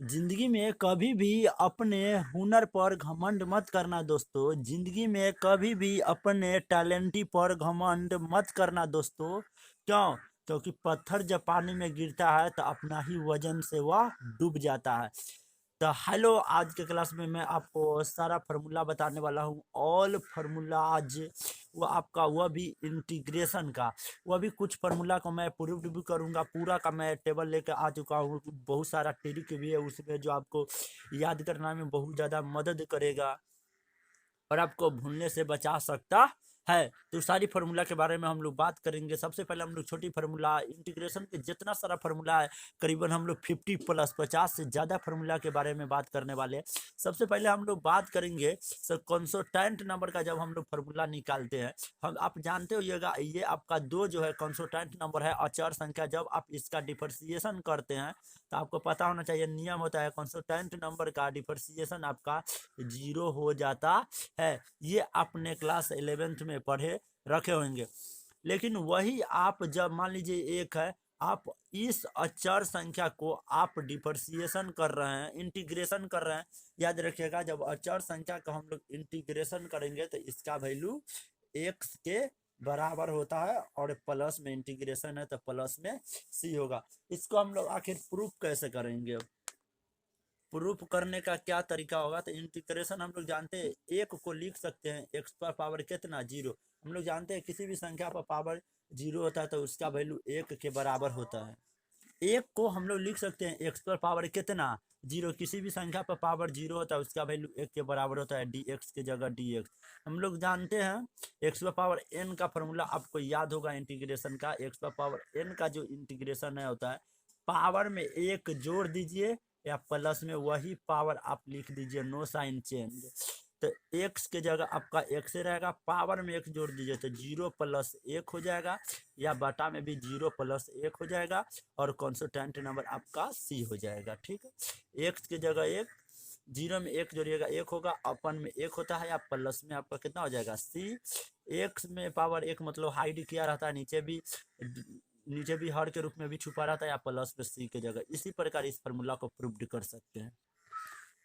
जिंदगी में कभी भी अपने हुनर पर घमंड मत करना दोस्तों। जिंदगी में कभी भी अपने टैलेंटी पर घमंड मत करना दोस्तों। क्यों? क्योंकि पत्थर जब पानी में गिरता है तो अपना ही वजन से वह डूब जाता है। तो हेलो, आज के क्लास में मैं आपको सारा फार्मूला बताने वाला हूँ। ऑल फार्मूलाज, वो आपका, वह भी इंटीग्रेशन का। वह भी कुछ फार्मूला को मैं प्रूव भी करूंगा। पूरा का मैं टेबल लेकर आ चुका हूँ। बहुत सारा ट्रिक भी है उसमें जो आपको याद करना में बहुत ज़्यादा मदद करेगा और आपको भूलने से बचा सकता है। तो सारी फार्मूला के बारे में हम लोग बात करेंगे। सबसे पहले हम लोग छोटी फार्मूला, इंटीग्रेशन के जितना सारा फार्मूला है, करीबन हम लोग 50 प्लस 50 से ज़्यादा फार्मूला के बारे में बात करने वाले हैं। सबसे पहले हम लोग बात करेंगे सर कंसोटेंट नंबर का। जब हम लोग फार्मूला निकालते हैं, हम आप जानते होइएगा, ये आपका दो जो है कंसोटेंट नंबर है अचर संख्या। जब आप इसका डिफरेंशिएशन करते हैं तो आपको पता होना चाहिए, नियम होता है कंसोटेंट नंबर का डिफरेंशिएशन आपका जीरो हो जाता है। ये आपने क्लास 11th में पढ़े रखे होंगे। लेकिन वही आप जब मान लीजिए एक है, आप इस अचर संख्या को आप डिफरेंशिएशन कर रहे हैं, इंटीग्रेशन कर रहे हैं। याद रखिएगा, जब अचर संख्या का हम लोग इंटीग्रेशन करेंगे तो इसका वैल्यू एक्स के बराबर होता है और प्लस में इंटीग्रेशन है तो प्लस में सी होगा। इसको हम लोग आखिर प्रूफ कैसे करेंगे? प्रूफ करने का क्या तरीका होगा? तो इंटीग्रेशन हम लोग जानते हैं, एक को लिख सकते हैं एक्स पर पावर कितना, जीरो। हम लोग जानते हैं किसी भी संख्या पर पावर जीरो होता है तो उसका वैल्यू एक के बराबर होता है। एक को हम लोग लिख सकते हैं एक्स पर पावर कितना, जीरो। किसी भी संख्या पर पावर जीरो होता है उसका वैल्यू एक के बराबर होता है, डी एक्स की जगह डी एक्स। हम लोग जानते हैं एक्स पर पावर एन का फॉर्मूला आपको याद होगा इंटीग्रेशन का। एक्स पर पावर एन का जो इंटीग्रेशन है होता है, पावर में एक जोड़ दीजिए या प्लस में वही पावर आप लिख दीजिए, नो साइन चेंज। तो एक्स के जगह आपका एक्स रहेगा, पावर में एक जोड़ दीजिए तो जीरो प्लस एक हो जाएगा, या बटा में भी जीरो प्लस एक हो जाएगा और कॉन्स्टेंट नंबर आपका सी हो जाएगा। ठीक है, एक्स की जगह एक, जीरो में एक जोड़िएगा एक होगा, अपन में एक होता है, या प्लस में आपका कितना हो जाएगा, सी। एक्स में पावर एक मतलब हाइड किया रहता है, नीचे भी हर के रूप में भी छुपा रहता है, या प्लस में सी की जगह। इसी प्रकार इस फार्मूला को प्रूव कर सकते हैं।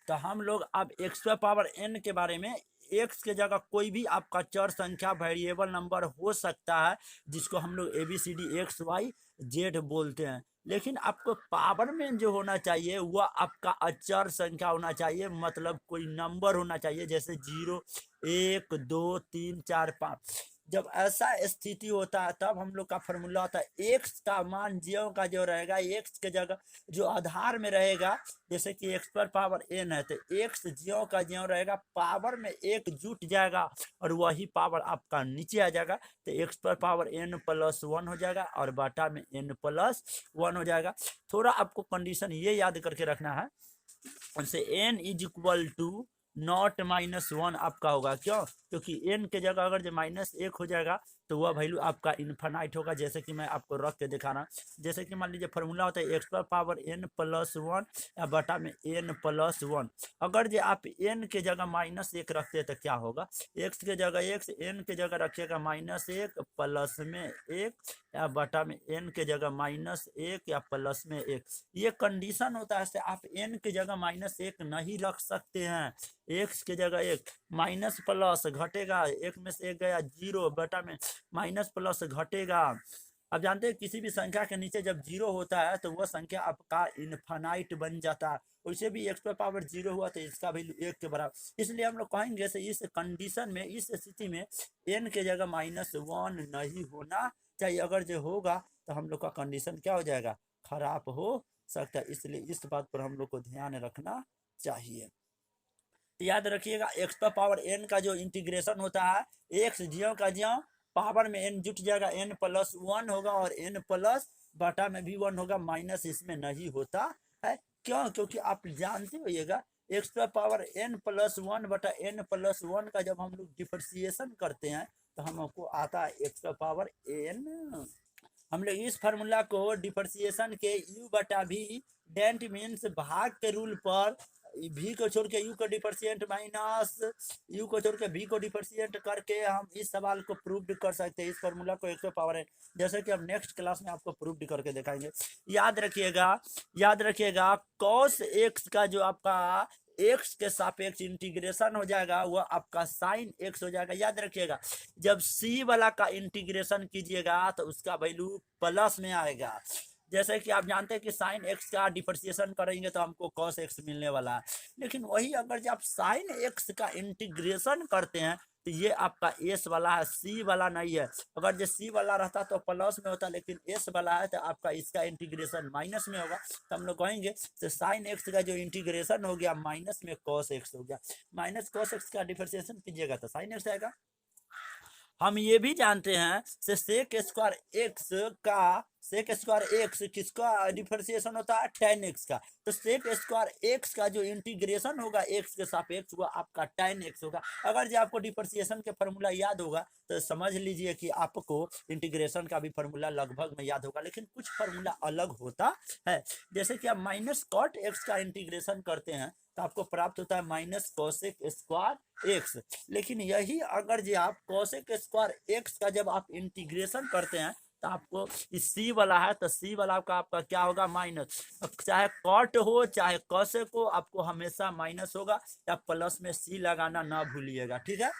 तो हम लोग अब एक्स पावर एन के बारे में, एक्स के जगह कोई भी आपका चर संख्या वेरिएबल नंबर हो सकता है, जिसको हम लोग ABCD एक्स वाई जेड बोलते हैं। लेकिन आपको पावर में जो होना चाहिए वह आपका अचर संख्या होना चाहिए, मतलब कोई नंबर होना चाहिए, जैसे जीरो, एक, दो, तीन, चार, पाँच। जब ऐसा स्थिति होता है तब हम लोग का फॉर्मूला होता है एक्स का मान ज्यों का जो रहेगा, एक्स के जगह जो आधार में रहेगा, जैसे कि एक्स पर पावर एन है तो एक्स ज्यों का ज्यों रहेगा, पावर में एक जुट जाएगा और वही पावर आपका नीचे आ जाएगा। तो एक्स पर पावर एन प्लस वन हो जाएगा और बाटा में एन प्लस वन हो जाएगा। थोड़ा आपको कंडीशन ये याद करके रखना है, उनसे n is equal to not minus one आपका होगा। क्यों? क्योंकि एन के जगह अगर जो माइनस एक हो जाएगा तो वह वैल्यू आपका इन्फानाइट होगा। जैसे कि मैं आपको रख के दिखा रहा हूँ, जैसे कि मान लीजिए फार्मूला होता है एक्स पर पावर एन प्लस वन या बटा में एन प्लस वन। अगर जो आप एन के जगह माइनस एक रखते हैं तो क्या होगा, एक्स के जगह एक्स, एन के जगह रखिएगा माइनस एक, प्लस में एक, या बटा में एन के जगह माइनस एक या प्लस में एक। ये कंडीशन होता है, आप एन के जगह माइनस एक नहीं रख सकते हैं। एक्स के जगह एक, माइनस प्लस घटेगा, एक में से एक गया जीरो, बटा में माइनस प्लस घटेगा। अब जानते हैं किसी भी संख्या के नीचे जब जीरो होता है तो वह संख्या आपका इनफाइनाइट बन जाता है। वैसे भी एक्स पर पावर जीरो हुआ तो इसका वैल्यू एक के बराबर। इसलिए हम लोग कहेंगे से इस कंडीशन में, इस स्थिति में एन के जगह माइनस वन नहीं होना चाहिए। अगर जो होगा तो हम लोग का कंडीशन क्या हो जाएगा, खराब हो सकता है। इसलिए इस बात पर हम लोग को ध्यान रखना चाहिए। याद रखिएगा एक्स पर पावर एन का जो इंटीग्रेशन होता है, एक्स ज्यों का ज्यों पावर में एन जुट जाएगा, एन प्लस वन होगा और एन प्लस बटा में भी वन होगा, माइनस इसमें नहीं होता है। क्यों? क्योंकि आप जानते होइएगा एक्स पर पावर एन प्लस वन बटा एन प्लस वन का जब हम लोग डिफरेंशिएशन करते हैं तो हमको आता है एक्स पर पावर एन। हम लोग इस फार्मूला को डिफरेंशिएशन के u बटा भी डेंट मीन्स भाग के रूल पर भी को छोड़ के यू को डिफरेंशिएट माइनस यू को छोड़ के भी को डिफरेंशिएट करके हम इस सवाल को प्रूव कर सकते हैं। इस फॉर्मूला को 100 पावर है, जैसे कि हम नेक्स्ट क्लास में आपको प्रूव करके दिखाएंगे। याद रखिएगा कॉस एक्स का जो आपका एक्स के सापेक्ष इंटीग्रेशन हो जाएगा वो आपका साइन एक्स हो जाएगा। याद रखिएगा जब सी वाला का इंटीग्रेशन कीजिएगा तो उसका वैल्यू प्लस में आएगा। जैसे कि आप जानते हैं कि साइन एक्स का डिफरेंशिएशन करेंगे तो हमको कॉस एक्स मिलने वाला है, लेकिन वही अगर जब आप साइन एक्स का इंटीग्रेशन करते हैं तो ये आपका एस वाला है, सी वाला नहीं है। अगर जो सी वाला रहता तो प्लस में होता, लेकिन एस वाला है तो आपका इसका इंटीग्रेशन माइनस में होगा। तो हम लोग कहेंगे तो साइन एक्स का जो इंटीग्रेशन हो गया माइनस में कॉस एक्स हो गया। माइनस कॉस एक्स का डिफरेंशिएशन कीजिएगा तो साइन एक्स आएगा। हम ये भी जानते हैं सेक स्क्वायर एक्स किसका डिफरेंशिएशन होता है, tan एक्स का। तो सेक स्क्वायर एक्स का जो इंटीग्रेशन होगा एक्स के सापेक्ष वो आपका tan एक्स होगा। अगर जो आपको डिफरेंशिएशन के फॉर्मूला याद होगा तो समझ लीजिए कि आपको इंटीग्रेशन का भी फॉर्मूला लगभग में याद होगा, लेकिन कुछ फॉर्मूला अलग होता है। जैसे कि आप माइनस कॉट एक्स का इंटीग्रेशन करते हैं तो आपको प्राप्त होता है माइनस कोसेक स्क्वायर एक्स। लेकिन यही अगर जो आप कोसेक स्क्वायर एक्स का जब आप इंटीग्रेशन करते हैं तो आपको सी वाला है तो सी वाला आपका क्या होगा माइनस। चाहे कॉट हो चाहे कोसेक हो आपको हमेशा माइनस होगा, या प्लस में सी लगाना ना भूलिएगा, ठीक है।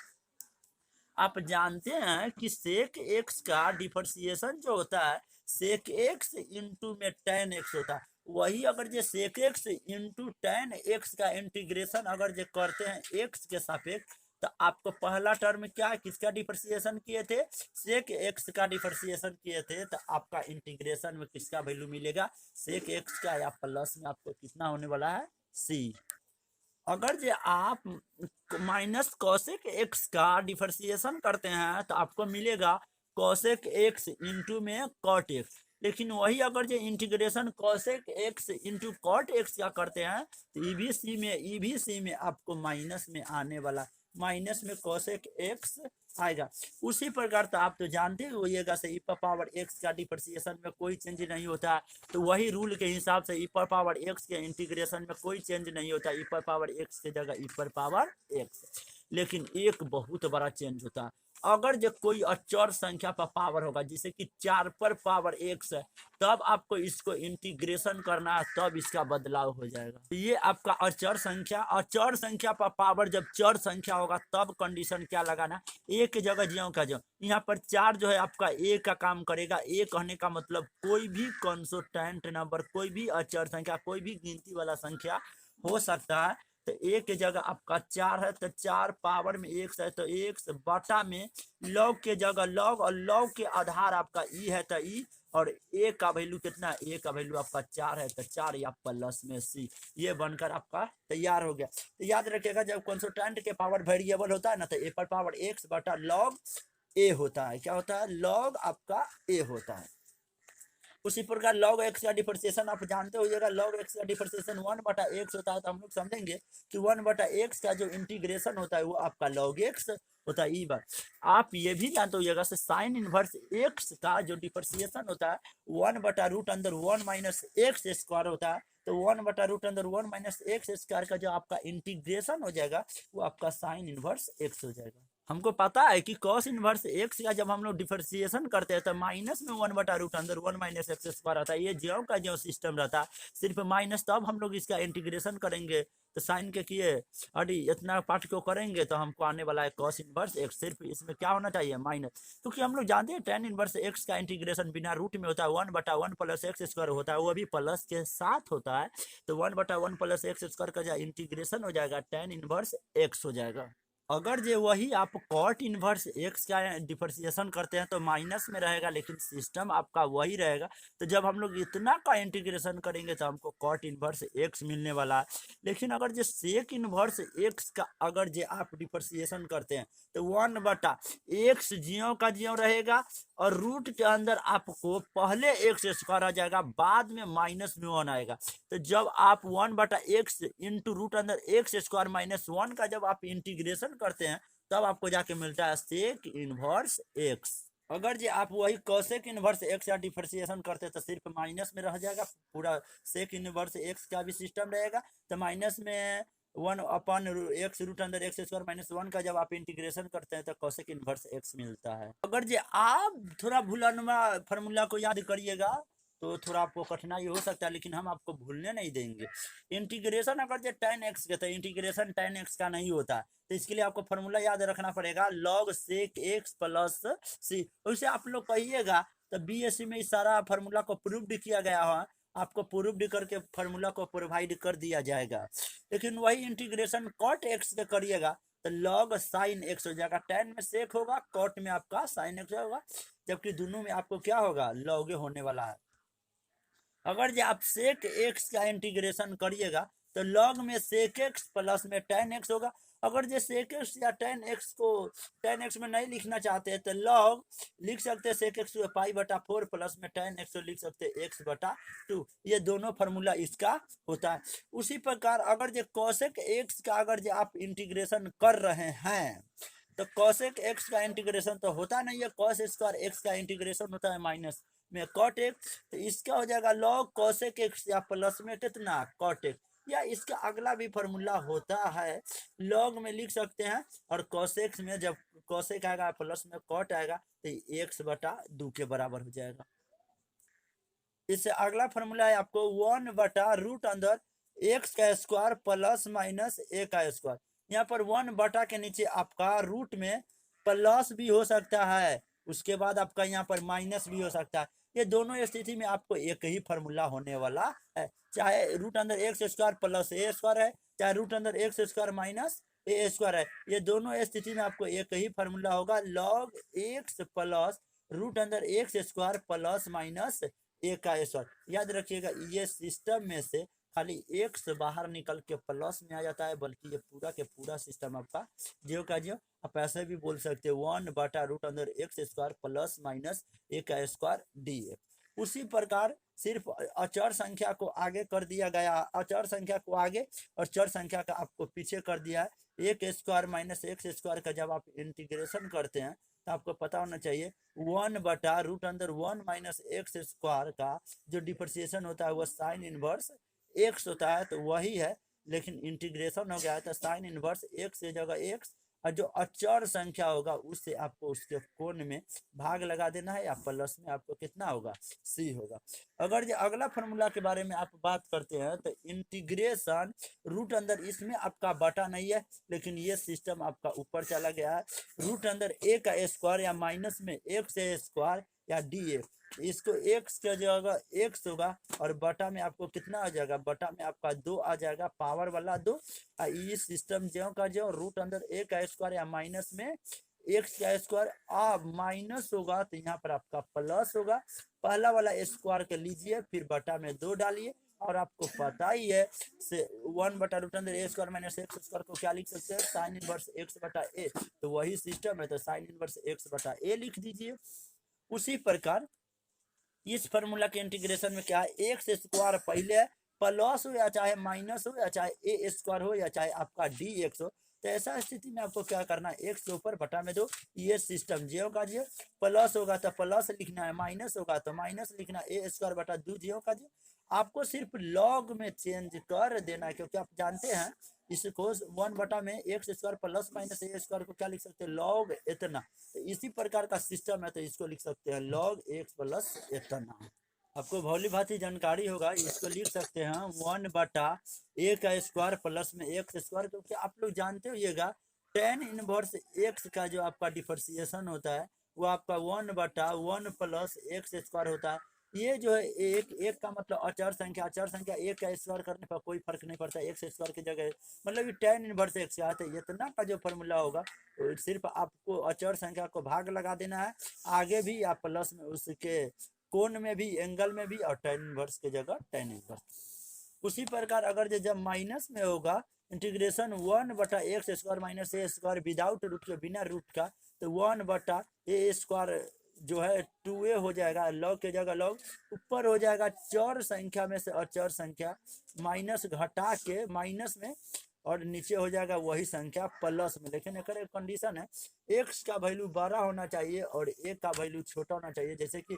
आप जानते हैं कि सेक एक्स का डिफरेंशिएशन जो होता है सेक एक्स इंटू में tan एक्स होता है। वही अगर जो sec x into tan x का इंटीग्रेशन अगर जो करते हैं एक्स के सापेक्ष तो आपको पहला टर्म क्या है, किसका डिफरेंशिएशन किए थे, सेक एक्स का डिफरेंशिएशन किए थे, तो आपका इंटीग्रेशन में किसका वैल्यू मिलेगा, सेक एक्स का, या प्लस में आपको कितना होने वाला है, सी। अगर जो आप माइनस कोसेक एक्स का डिफरेंशिएशन करते हैं तो आपको मिलेगा कोसेक एक्स इंटू में कॉट एक्स। लेकिन वही अगर जो integration cosec x into cot x का करते हैं तो ईबीसी में आपको माइनस में आने वाला, माइनस में कोसेक एक्स आएगा। उसी प्रकार तो आप तो जानते होइएगा से ई पावर एक्स का डिफरेंशिएशन में कोई चेंज नहीं होता, तो वही रूल के हिसाब से ई पावर एक्स के इंटीग्रेशन में कोई चेंज नहीं होता, ई पावर एक्स की जगह ई पावर एक्स। लेकिन एक बहुत बड़ा चेंज होता है, अगर जो कोई अचर संख्या पर पावर होगा जैसे कि 4 पर पावर एक्स है तब आपको इसको इंटीग्रेशन करना है, तब इसका बदलाव हो जाएगा। तो ये आपका अचर संख्या पर पावर जब चर संख्या होगा तब कंडीशन क्या लगाना, एक की जगह ज्यों का ज्यों। यहाँ पर 4 जो है आपका ए का काम करेगा। ए कहने का मतलब कोई भी कंसोटेंट नंबर, कोई भी अचर संख्या, कोई भी गिनती वाला संख्या हो सकता है। तो ए की जगह आपका 4 है तो 4 पावर में एक्स है तो एक्स बटा में लॉग के जगह लॉग, और लॉग के आधार आपका ई है तो ई, और ए का वैल्यू कितना है, ए का वैल्यू आपका 4 है तो 4 या प्लस में सी। ये बनकर आपका तैयार हो गया। तो याद रखिएगा जब कंसोटेंट के पावर वेरिएबल होता है ना तो ए पर पावर एक्स बटा लॉग ए होता है। क्या होता है, लॉग आपका ए होता है। उसी प्रकार लॉग एक्स का डिफरेंशिएशन आप जानते होइएगा, लॉग एक्स का डिफरेंशिएशन 1 बटा एक्स होता है। तो हम लोग समझेंगे कि 1 बटा एक्स का जो इंटीग्रेशन होता है वो आपका लॉग एक्स होता है। ई बार आप ये भी जानते होइएगा से साइन इनवर्स एक्स का जो डिफरेंशिएशन होता है 1 बटा रूट अंदर 1 माइनस एक्स स्क्वायर होता है। तो 1 बटा रूट अंदर 1 माइनस एक्स स्क्वायर का जो आपका इंटीग्रेशन हो जाएगा वो आपका साइन इनवर्स एक्स हो जाएगा। हमको पता है कि कॉस इनवर्स एक्स का जब हम लोग डिफरेंशिएशन करते हैं तो माइनस में 1 बटा रूट अंदर 1 माइनस एक्स स्क्वायर आता है। ये ज्यों का ज्यों सिस्टम रहता है, सिर्फ माइनस। तब हम लोग इसका इंटीग्रेशन करेंगे तो साइन के किए अड़ी इतना पार्ट को करेंगे तो हमको आने वाला है कॉस इनवर्स एक्स। सिर्फ इसमें क्या होना चाहिए, माइनस, क्योंकि हम लोग जानते हैं tan इनवर्स एक्स का इंटीग्रेशन बिना रूट में होता है 1 बटा 1 प्लस एक्स स्क्वायर होता है, वो भी प्लस के साथ होता है। तो 1 बटा 1 प्लस एक्स स्क्वायर का जो इंटीग्रेशन हो जाएगा tan इनवर्स एक्स हो जाएगा। अगर जो वही आप कॉट इनवर्स एक्स का डिफरेंशिएशन करते हैं तो माइनस में रहेगा, लेकिन सिस्टम आपका वही रहेगा। तो जब हम लोग इतना का इंटीग्रेशन करेंगे तो हमको कॉट इनवर्स एक्स मिलने वाला है। लेकिन अगर जो सेक इनवर्स एक्स का अगर जो आप डिफरेंशिएशन करते हैं तो 1 बटा एक्स ज्यों का ज्यों रहेगा, और रूट के अंदर आपको पहले एक्स स्क्वायर आ जाएगा, बाद में माइनस में 1 आएगा। तो जब आप 1 बटा एक्स इंटू रूट अंदर एक्स स्क्वायर माइनस 1 का जब आप इंटीग्रेशन करते हैं तब आपको जाके मिलता है सेक इनवर्स एक्स। अगर जे आप वही कोसेक इनवर्स एक्स या डिफरेंशिएशन करते तो सिर्फ माइनस में रह जाएगा, पूरा सेक इनवर्स एक्स का भी सिस्टम रहेगा, तो माइनस में 1 एक्स रूट अंदर एक्स स्क्वायर माइनस 1 का जब आप इंटीग्रेशन करते हैं तो कोसेक इनवर्स एक्स मिलता है। अगर जे आप थोड़ा भूलनुमा फार्मूला को याद करिएगा तो थोड़ा आपको कठिनाई हो सकता है, लेकिन हम आपको भूलने नहीं देंगे। इंटीग्रेशन अगर जो tan x के तो इंटीग्रेशन tan x का नहीं होता, तो इसके लिए आपको फॉर्मूला याद रखना पड़ेगा log sec x प्लस सी। वैसे आप लोग कहिएगा तो बीएससी में इस सारा फार्मूला को प्रूव्ड किया गया है, आपको प्रूव्ड करके फार्मूला को प्रोवाइड कर दिया जाएगा। लेकिन वही इंटीग्रेशन कॉट एक्स के करिएगा तो log साइन एक्स हो जाएगा, tan में सेक होगा, कॉट में आपका साइन एक्स होगा, जबकि दोनों में आपको क्या होगा, लॉग होने वाला है। अगर जो आप सेक एक्स का इंटीग्रेशन करिएगा तो लॉग में सेक एक्स प्लस में tan एक्स होगा। अगर जो सेक एक्स या tan एक्स को tan एक्स में नहीं लिखना चाहते हैं तो लॉग लिख सकते हैं सेक एक्स पाई बटा 4 प्लस में tan एक्स लिख सकते हैं एक्स बटा 2। ये दोनों फार्मूला इसका होता है। उसी प्रकार अगर जो कोसेक एक्स का अगर जो आप इंटीग्रेशन कर रहे हैं तो कोसेक एक्स का इंटीग्रेशन तो होता नहीं है, कॉस स्क्वायर एक्स का इंटीग्रेशन होता है माइनस में कॉट एक्स, तो इसका हो जाएगा लॉग कोसेक एक्स या प्लस में कितना कॉट एक्स, या इसका अगला भी फॉर्मूला होता है लॉग में लिख सकते हैं, और कोसेक्स में जब कोसेक आएगा प्लस में कॉट आएगा तो एक्स बटा 2 के बराबर हो जाएगा। इससे अगला फॉर्मूला है आपको 1 बटा रूट अंदर एक्स का स्क्वायर प्लस माइनस ए का स्क्वायर। यहाँ पर 1 बटा के नीचे आपका रूट में प्लस भी हो सकता है, उसके बाद आपका यहाँ पर माइनस भी हो सकता है। ये दोनों स्थिति में आपको एक ही फार्मूला होने वाला है, चाहे रूट अंदर एक्स स्क्वायर प्लस ए स्क्वायर है, चाहे रूट अंदर एक्स स्क्वायर माइनस ए स्क्वायर है, ये दोनों स्थिति में आपको एक ही फार्मूला होगा, लॉग एक्स प्लस रूट अंदर एक्स स्क्वायर प्लस माइनस ए का स्क्वायर। याद रखिएगा ये सिस्टम में से खाली एक्स बाहर निकल के प्लस में आ जाता है, बल्कि ये पूरा के पूरा सिस्टम आपका जियो का जियो। आप ऐसे भी बोल सकते हैं 1 बटा रूट अंदर एक्स स्क्वायर प्लस माइनस ए का स्क्वायर डी एक्स। उसी प्रकार सिर्फ अचर संख्या को आगे कर दिया गया, अचर संख्या को आगे और चर संख्या का आपको पीछे कर दिया है। एक स्क्वायर माइनस एक्स स्क्वायर का जब आप इंटीग्रेशन करते हैं तो आपको पता होना चाहिए 1 बटा रूट अंदर 1 माइनस एक्स स्क्वायर का जो डिफरेंशिएशन होता है वह साइन इनवर्स एक्स होता है, तो वही है, लेकिन इंटीग्रेशन हो गया है तो साइन इनवर्स एक्स की जगह एक्स, और जो अचर संख्या होगा उससे आपको उसके कोण में भाग लगा देना है, या प्लस में आपको कितना होगा सी होगा। अगर जो अगला फॉर्मूला के बारे में आप बात करते हैं तो इंटीग्रेशन रूट अंदर, इसमें आपका बटा नहीं है, लेकिन ये सिस्टम आपका ऊपर चला गया है, रूट अंदर ए का स्क्वायर या माइनस में एक्स स्क्वायर या डी एक्स, इसको एक्स की जगह एक्स होगा और बटा में आपको कितना आ जाएगा, बटा में आपका 2 आ जाएगा, पावर वाला 2। इस सिस्टम जो का जो रूट अंदर ए का स्क्वायर या माइनस में एक्स का स्क्वायर माइनस होगा तो यहाँ पर आपका प्लस होगा, पहला वाला स्क्वायर के लीजिए फिर बटा में 2 डालिए, और आपको पता ही है से 1 बटा रूट अंदर ए स्क्वायर माइनस एक्स स्क्वायर को क्या लिख सकते हैं, साइन इनवर्स एक्स बटा ए, तो वही सिस्टम है, तो साइन इनवर्स एक्स बटा ए लिख दीजिए। उसी प्रकार इस फार्मूला के इंटीग्रेशन में क्या है, एक्स स्क्वायर पहले है, प्लस हो या चाहे माइनस हो या चाहे ए स्क्वायर हो या चाहे आपका डी एक्स हो, तो ऐसा स्थिति में आपको क्या करना है, एक्स के ऊपर बटा में 2, ये सिस्टम जियो का जियो, प्लस होगा तो प्लस लिखना है, माइनस होगा तो माइनस लिखना, ए स्क्वायर बटा 2 जियो का जियो। आपको सिर्फ लॉग में चेंज कर देना है, क्योंकि आप जानते हैं इसको 1 बटा में एक्स स्क्वायर प्लस माइनस ए स्क्वायर को क्या लिख सकते हैं, लॉग इतना, तो इसी प्रकार का सिस्टम है, तो इसको लिख सकते हैं लॉग एक्स प्लस इतना। आपको भली भांति जानकारी होगा, इसको लिख सकते हैं 1 बटा ए का स्क्वायर प्लस में एक्स स्क्वायर, क्योंकि आप लोग जानते होइएगा tan इनवर्स एक्स का जो आपका डिफरेंशिएशन होता है वो आपका 1 बटा 1 प्लस एक्स स्क्वायर होता है। ये जो है एक एक का मतलब अचर संख्या, अचर संख्या एक का स्क्वायर करने पर कोई फर्क नहीं पड़ता, एक्स स्क्वायर की जगह मतलब tan इनवर्स एक्स आता है, इतना का जो फॉर्मूला होगा सिर्फ आपको अचर संख्या को भाग लगा देना है, आगे भी आप प्लस में उसके कोण में भी एंगल में भी, और tan इनवर्स की जगह tan इनवर्स। उसी प्रकार अगर जब माइनस में होगा इंटीग्रेशन 1 बटा एक्स स्क्वायर माइनस ए स्क्वायर विदाउट रूट के, बिना रूट का, तो 1 बटा ए स्क्वायर जो है 2a हो जाएगा, लॉग की जगह लॉग, ऊपर हो जाएगा चर संख्या में से अचर संख्या माइनस घटा के, माइनस में और नीचे हो जाएगा वही संख्या प्लस में। लेकिन एक कंडीशन है, एक्स का वैल्यू बड़ा होना चाहिए और एक का वैल्यू छोटा होना चाहिए। जैसे कि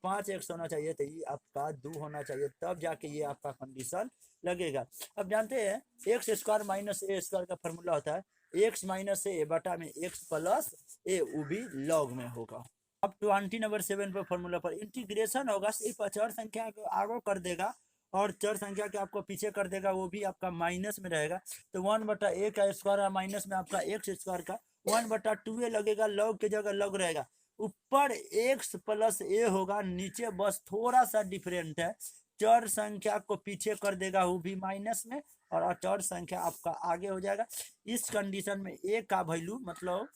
5x होना चाहिए तो ये आपका 2 होना चाहिए, तब जाके ये आपका कंडीशन लगेगा। अब जानते हैं एक्स स्क्वायर माइनस ए स्क्वायर का फॉर्मूला होता है एक्स माइनस ए बटा में एक्स प्लस ए, वो भी लॉग में होगा। अब 20 नंबर 7 पर फॉर्मूला पर इंटीग्रेशन होगा, सिर्फ चर संख्या को आगे कर देगा और चर संख्या के आपको पीछे कर देगा, वो भी आपका माइनस में रहेगा। तो 1/a का स्क्वायर माइनस में आपका एक्स स्क्वायर का 1/2a लगेगा, लॉग की जगह लॉग रहेगा। ऊपर एक्स प्लस ए होगा, नीचे बस थोड़ा सा डिफरेंट है, चर संख्या को पीछे कर देगा वो भी माइनस में और अचर संख्या आपका आगे हो जाएगा। इस कंडीशन में ए का वैल्यू मतलब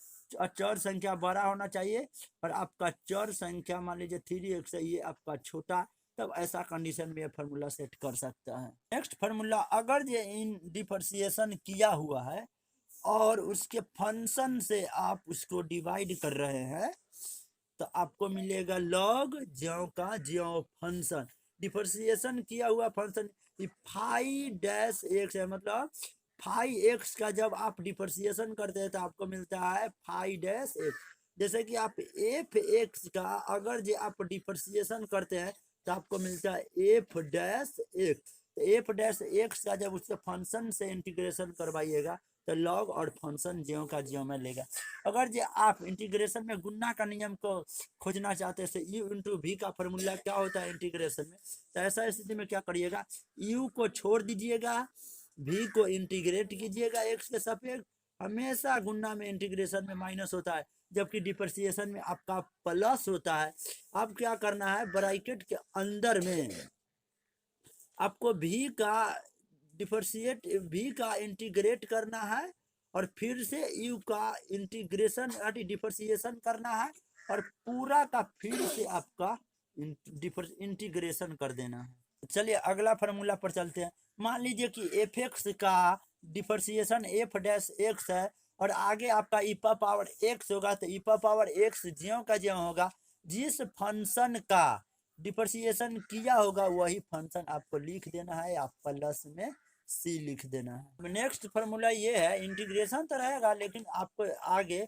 चर संख्या बड़ा होना चाहिए और आपका चर संख्या मान लीजिए 3x है, ये आपका छोटा, तब ऐसा कंडीशन में फॉर्मूला सेट कर सकता है। नेक्स्ट फॉर्मूला, अगर ये इन डिफरेंशिएशन किया हुआ है और उसके फंक्शन से आप उसको डिवाइड कर रहे हैं तो आपको मिलेगा लॉग ज्यों का ज्यों फंक्शन। डिफरेंशिएशन किया हुआ फंक्शन फाइव डैश एक्स है, मतलब 5x का जब आप डिफरेंशिएशन करते हैं तो आपको मिलता है 5-x। जैसे कि आप f(x) का अगर जो आप डिफरेंशिएशन करते हैं तो आपको मिलता है f'(x). f'(x) का जब उसके फंक्शन से इंटीग्रेशन करवाइएगा तो लॉग और फंक्शन ज्यों का ज्यों में लेगा। अगर जो आप इंटीग्रेशन में गुणा का नियम को खोजना चाहते हैं, u इंटू v का फॉर्मूला क्या होता है इंटीग्रेशन में, तो ऐसा स्थिति में क्या करिएगा, u को छोड़ दीजिएगा, v को इंटीग्रेट कीजिएगा x के सापेक्ष। हमेशा गुणा में इंटीग्रेशन में माइनस होता है जबकि डिफरेंशिएशन में आपका प्लस होता है। अब क्या करना है, ब्रैकेट के अंदर में आपको v का इंटीग्रेट करना है और फिर से u का इंटीग्रेशन डिफरेंशिएशन करना है और पूरा का फिर से आपका इंटीग्रेशन कर देना है। चलिए अगला फार्मूला पर चलते हैं। मान लीजिए कि f(x) का डिफरेंशिएशन f'(x) है और आगे आपका e⁻x होगा, तो e⁻x ज्यों का ज्यों होगा, जिस फंक्शन का डिफरेंशिएशन किया होगा वही फंक्शन आपको लिख देना है या प्लस में c लिख देना है। नेक्स्ट फार्मूला ये है, इंटीग्रेशन तो रहेगा लेकिन आपको आगे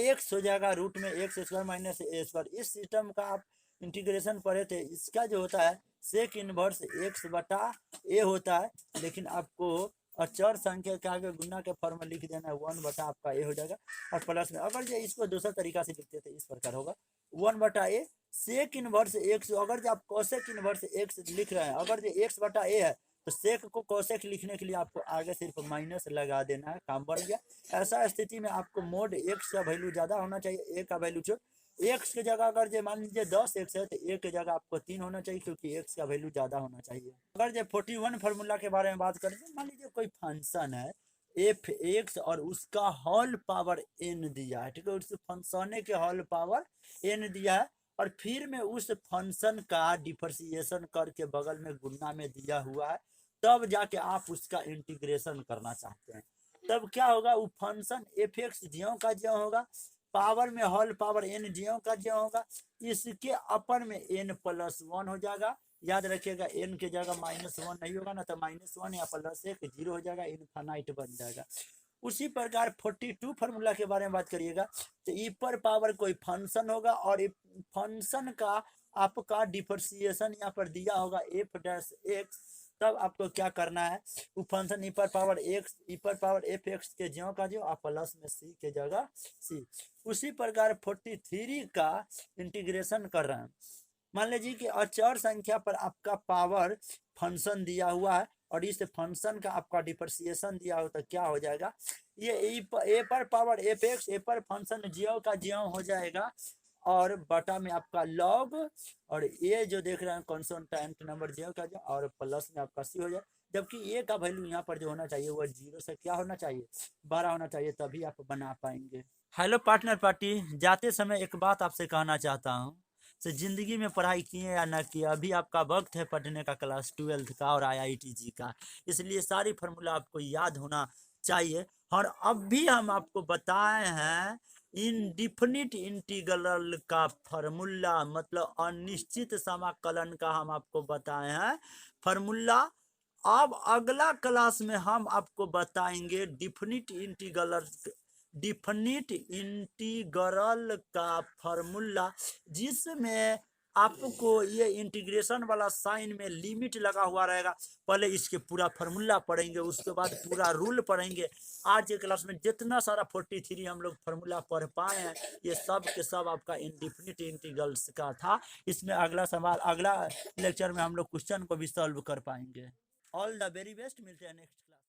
x हो जाएगा रूट में x² माइनस a²। इस सिस्टम का आप इंटीग्रेशन पढ़े थे, इसका जो होता है सेक इनवर्स x बटा a होता है, लेकिन आपको अचर संख्या के आगे गुना के फॉर्म में लिख देना है 1 बटा आपका a हो जाएगा और प्लस में। अगर जो इसको दूसरा तरीका से लिखते थे इस प्रकार होगा 1 बटा a सेक इनवर्स x। अगर जो आप कोसेक इनवर्स x लिख रहे हैं, अगर जो x बटा a है तो सेक को कोसेक लिखने के लिए आपको आगे सिर्फ माइनस लगा देना है, काम बढ़ गया। ऐसा स्थिति में आपको मोड x का वैल्यू ज्यादा होना चाहिए, a का वैल्यू छोड़। x की जगह अगर जो मान लीजिए 10x है तो a की जगह आपको 3 होना चाहिए क्योंकि x का वैल्यू ज्यादा होना चाहिए। अगर जो 41 फार्मूला के बारे में बात करें तो मान लीजिए कोई फंक्शन है f(x) और उसका होल पावर n दिया है, ठीक है, उस फंक्शन के होल पावर n दिया है और फिर में उस फंक्शन का डिफरेंशिएशन करके बगल में गुणा में दिया हुआ है, तब जाके आप उसका इंटीग्रेशन करना चाहते हैं। तब क्या होगा, वो फंक्शन f(x) ज्यों का ज्यों होगा, पावर में होल पावर n ज्यों का ज्यों होगा, इसके अपर में n+1 हो जाएगा। याद रखिएगा n की जगह -1 नहीं होगा ना, तो -1 या +1 0 हो जाएगा, इनफाइनाइट बन जाएगा। उसी प्रकार 42 फार्मूला के बारे में बात करिएगा तो ई पर पावर कोई फंक्शन होगा और फंक्शन का आपका डिफरेंशिएशन यहाँ पर दिया होगा f'(x), तब आपको क्या करना है, वो फंक्शन ई पर पावर f(x) के ज्यों का ज्यों आप प्लस में c के जगह c। उसी प्रकार 43 का इंटीग्रेशन कर रहे हैं। मान लीजिए कि अचर संख्या पर आपका पावर फंक्शन दिया हुआ है और इस फंक्शन का आपका डिफरेंशिएशन दिया हो तो क्या हो जाएगा, ये ए पर पावर f(x), ए पर फंक्शन ज्यों का ज्यों हो जाएगा और बटा में आपका लॉग और ये जो देख रहे हैं कॉन्स्टेंट नंबर ज्यों का ज्यों और प्लस में आपका c हो जाए। जबकि ए का वैल्यू यहाँ पर जो होना चाहिए वह 0 से क्या होना चाहिए, 12 होना चाहिए, तभी आप बना पाएंगे। हेलो पार्टनर पार्टी, जाते समय एक बात आपसे कहना चाहता हूँ, से जिंदगी में पढ़ाई किए या ना किए, अभी आपका वक्त है पढ़ने का क्लास 12 का और IITG का, इसलिए सारी फार्मूला आपको याद होना चाहिए। और अब भी हम आपको बताए हैं इनडिफिनिट इंटीग्रल का फार्मूला, मतलब अनिश्चित समाकलन का हम आपको बताए हैं फार्मूला अब अगला क्लास में हम आपको बताएंगे डिफिनिट इंटीग्रल का फॉर्मूला, जिसमें आपको ये इंटीग्रेशन वाला साइन में लिमिट लगा हुआ रहेगा। पहले इसके पूरा फार्मूला पढ़ेंगे, उसके बाद पूरा रूल पढ़ेंगे। आज के क्लास में जितना सारा 43 हम लोग फार्मूला पढ़ पाए हैं, ये सब के सब आपका इंडिफिनिट इंटीग्रल्स का था। इसमें अगला सवाल, अगला लेक्चर में हम लोग क्वेश्चन को भी सॉल्व कर पाएंगे। ऑल द वेरी बेस्ट, मिलते हैं नेक्स्ट क्लास।